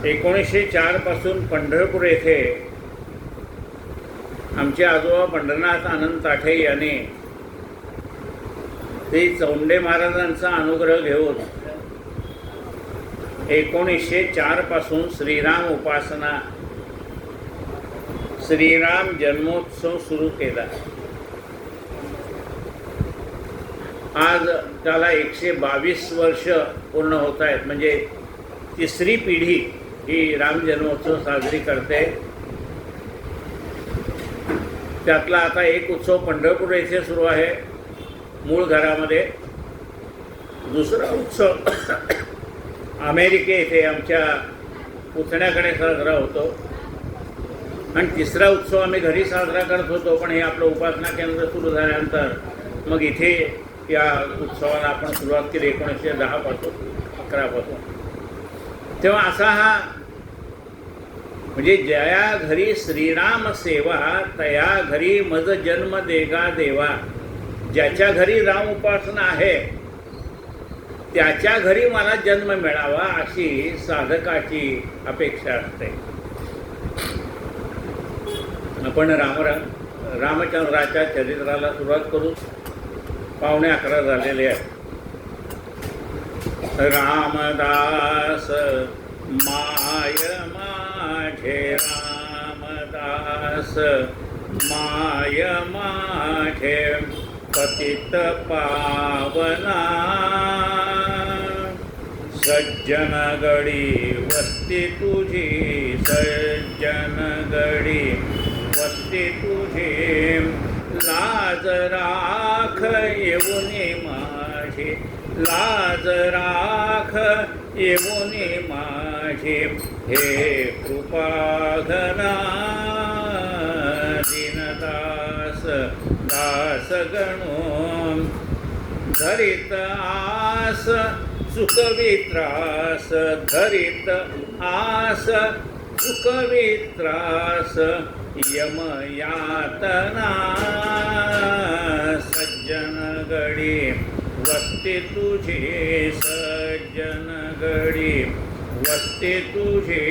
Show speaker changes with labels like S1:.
S1: 1904 पासून पंढरपूर येथे आमचे आजोबा पंढरनाथ आनंद ताठे यांनी श्री चौंडे महाराजांचा अनुग्रह घेऊन 1904 पासून श्रीराम उपासना, श्रीराम जन्मोत्सव सुरू केला. आज त्याला 122 वर्ष पूर्ण होत आहेत. म्हणजे तिसरी पिढी ही राम जन्मोत्सव साजरी करते. त्यातला आता एक उत्सव पंढरपूर येथे सुरू आहे मूळ घरामध्ये. दुसरा उत्सव अमेरिके येथे आमच्या पुतण्याकडे साजरा होतो. आणि तिसरा उत्सव आम्ही घरी साजरा करत होतो. पण हे आपलं उपासना केंद्र सुरू झाल्यानंतर मग इथे या उत्सवाला आपण सुरुवात केली 1910 पासून 11 पासून. तेव्हा असा हा म्हणजे ज्या घरी श्रीराम सेवा तया घरी मज जन्म देगा देवा. ज्याच्या घरी राम उपासना आहे त्याच्या घरी मला जन्म मिळावा अशी साधकाची अपेक्षा असते. आपण रामचंद्राच्या चरित्राला सुरुवात करू. 11:15 झालेले आहे. रामदास माय माझे रामदास माय माझे पतित पावना. सज्जन गडी वस्ती तुझी, सज्जन गडी वस्ती तुझी. लाज राख येऊनी माझी, लाज राख येऊनी माझी. हे कृपाघना दीनदास दास गणू. धरित आस चुकवी त्रास, धरित आस चुकवी त्रास. यम यातना सज्जन गडी वस्ती तुझी, सज्जन गडी वस्ती तुझी.